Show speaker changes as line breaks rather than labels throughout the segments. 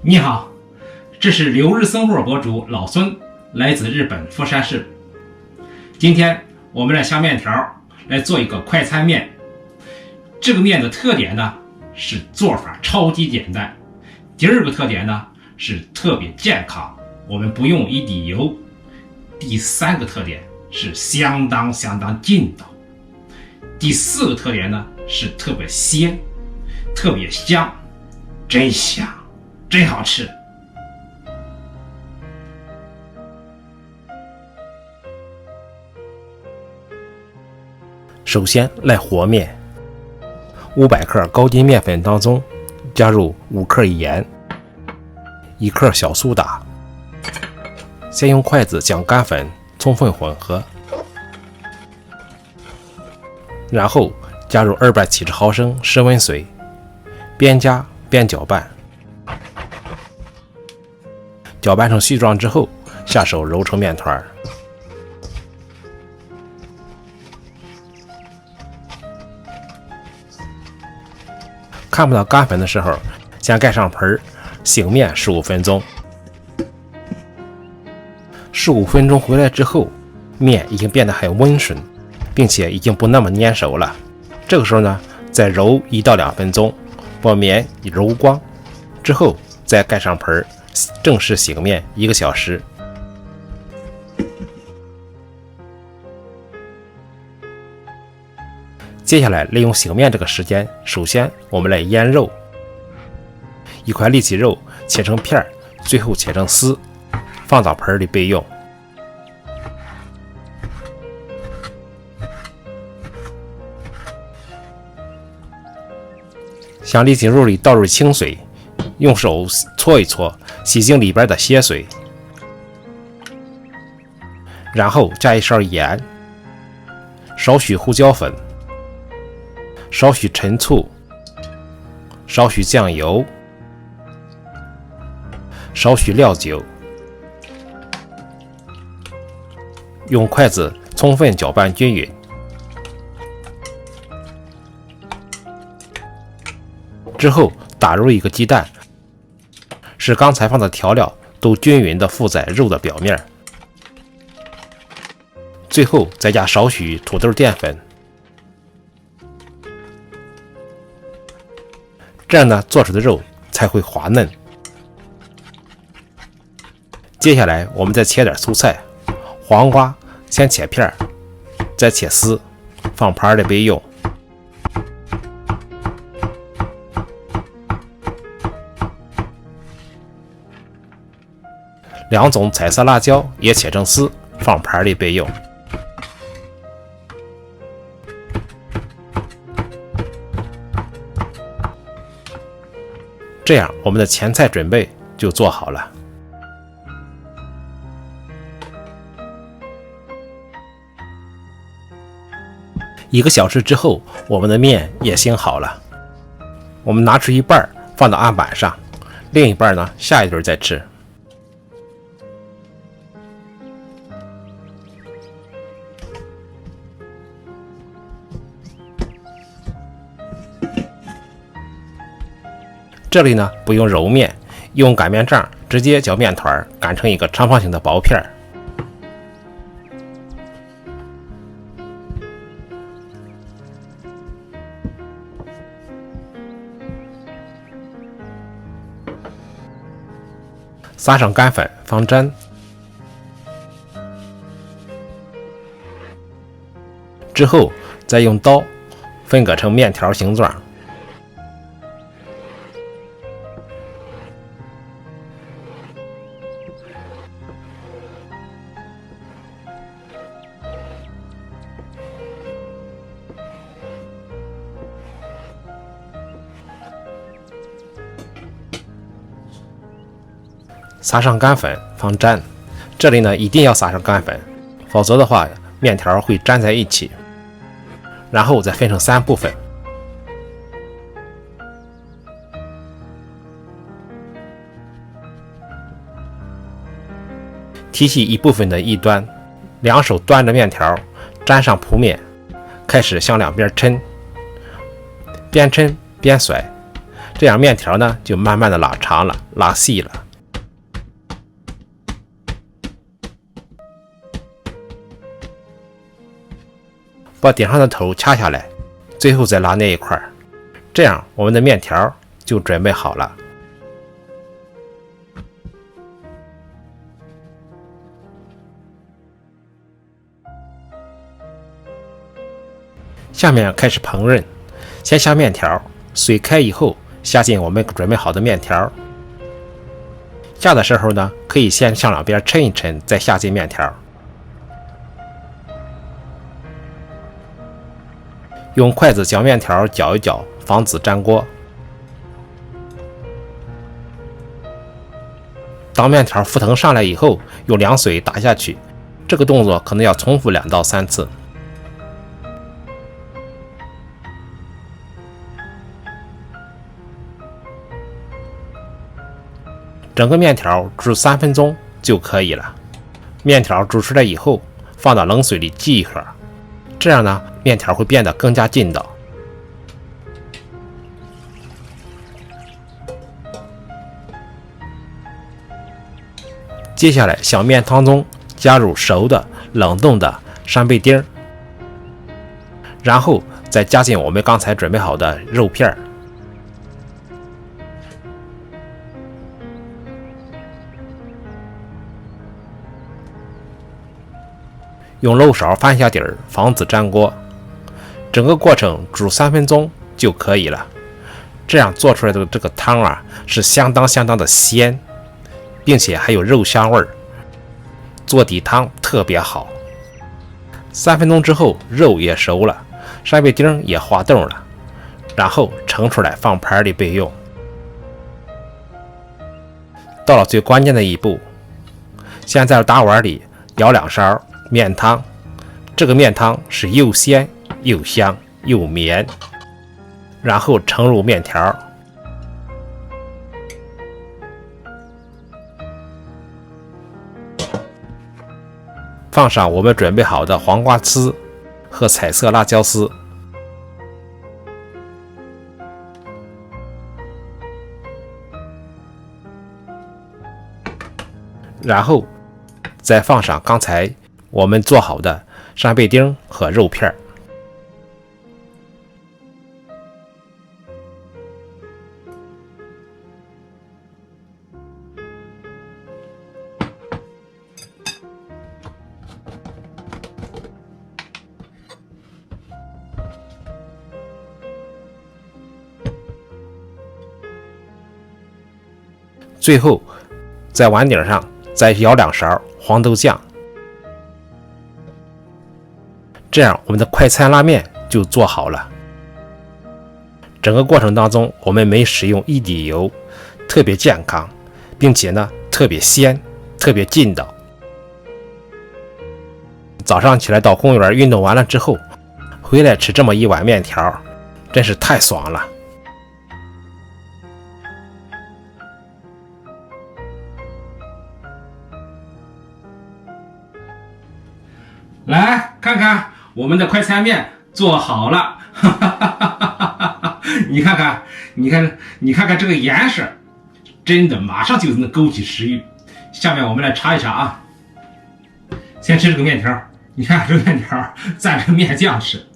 你好，这是留日生活博主老孙，来自日本富山市。今天我们来下面条，来做一个快餐面。这个面的特点呢是做法超级简单，第二个特点呢是特别健康，我们不用一滴油。第三个特点是相当劲道。第四个特点呢是特别鲜，特别香，真香，真好吃。
首先来和面，500克高筋面粉当中加入5克盐，1克小苏打。先用筷子将干粉充分混合，然后加入270毫升室温水，边加边搅拌。搅拌成絮状之后，下手揉成面团。看不到干粉的时候，先盖上盆，醒面15分钟。15分钟回来之后，面已经变得很温顺，并且已经不那么粘手了。这个时候呢，再揉1到2分钟，把面揉光之后，再盖上盆，正式醒面1个小时。接下来利用醒面这个时间，首先我们来腌肉。一块里脊肉切成片，最后切成丝，放到盆里备用。向里脊肉里倒入清水，用手搓一搓，洗净里边的血水，然后加一勺盐，少许胡椒粉，少许陈醋，少许酱油，少许料酒，用筷子充分搅拌均匀。之后打入1个鸡蛋，使刚才放的调料都均匀地附在肉的表面。最后再加少许土豆淀粉，这样呢做出的肉才会滑嫩。接下来我们再切点蔬菜，黄瓜先切片，再切丝，放盘里备用。2种彩色辣椒也切成丝，放盘里备用。这样我们的前菜准备就做好了。1个小时之后，我们的面也醒好了。我们拿出一半放到案板上，另一半呢下一顿再吃。这里呢不用揉面，用擀面杖直接将面团擀成一个长方形的薄片。撒上干粉防粘，之后再用刀分割成面条形状。撒上干粉防粘，这里呢一定要撒上干粉，否则的话面条会粘在一起。然后再分成3部分，提起一部分的一端，2手端着面条，沾上铺面，开始向两边抻，边抻边甩，这样面条呢就慢慢的拉长了，拉细了。把顶上的头掐下来，最后再拉那一块，这样我们的面条就准备好了。下面开始烹饪，先下面条，水开以后下进我们准备好的面条。下的时候呢，可以先向两边抻一抻，再下进面条。用筷子将面条搅一搅，防止粘锅。当面条浮腾上来以后，用凉水打下去，这个动作可能要重复2到3次。整个面条煮3分钟就可以了。面条煮出来以后，放到冷水里浸一会儿，这样呢，面条会变得更加劲道。接下来，小面汤中加入熟的、冷冻的扇贝丁，然后再加进我们刚才准备好的肉片。用漏勺翻下底儿，防止粘锅。整个过程煮3分钟就可以了。这样做出来的这个汤啊，是相当的鲜，并且还有肉香味儿，做底汤特别好。3分钟之后，肉也熟了，扇贝丁也化冻了，然后盛出来放盘里备用。到了最关键的一步，先在大碗里舀2勺面汤，这个面汤是又鲜又香又绵，然后盛入面条，放上我们准备好的黄瓜丝和彩色辣椒丝，然后再放上刚才我们做好的扇贝丁和肉片。最后在碗顶上再舀2勺黄豆酱，这样我们的快餐拉面就做好了。整个过程当中我们没使用一滴油，特别健康，并且呢特别鲜，特别劲道。早上起来到公园运动完了之后，回来吃这么一碗面条，真是太爽了。
来看看我们的快餐面做好了，你看看这个颜色，真的马上就能勾起食欲。下面我们来尝一尝啊，先吃这个面条，你看这个面条蘸着面酱吃，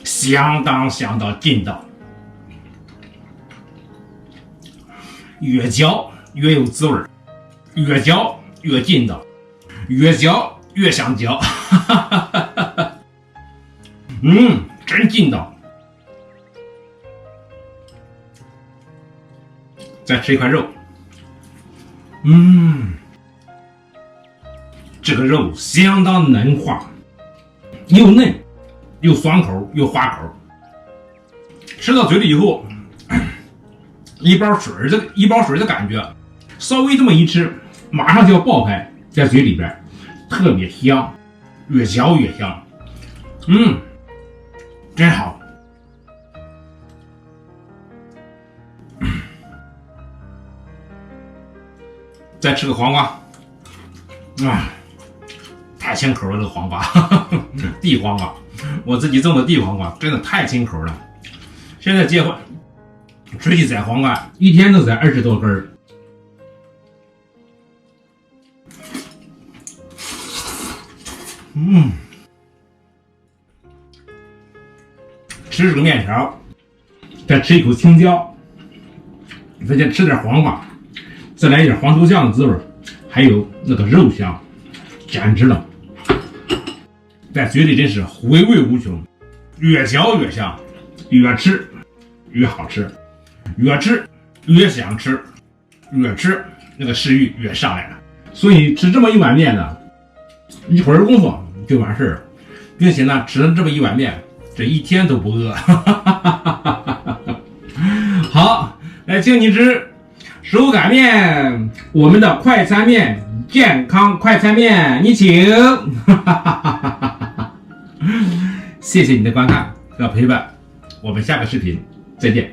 相当劲道。越嚼越有滋味，越嚼越劲道，越嚼越想嚼，真劲道。再吃一块肉，这个肉相当嫩滑，又嫩又爽口又滑口，吃到嘴里以后一包水的感觉，稍微这么一吃，马上就要爆开在嘴里边，特别香，越嚼越香，真好。再吃个黄瓜，太清口了，这个黄瓜，地黄瓜，我自己种的地黄瓜，真的太清口了。现在结婚，出去摘黄瓜，一天都摘20多根儿。吃这个面条，再吃一口青椒，再吃点黄瓜，再来一点黄豆酱的滋味，还有那个肉香，简直了，在嘴里真是回味无穷，越嚼越香，越吃越好吃，越吃越想吃，越吃那个食欲越上来了。所以吃这么一碗面呢，一会儿功夫就完事儿了，并且呢，吃了这么一碗面，这一天都不饿。好，来，请你吃手擀面，我们的快餐面，健康快餐面，你请。谢谢你的观看和陪伴，我们下个视频再见。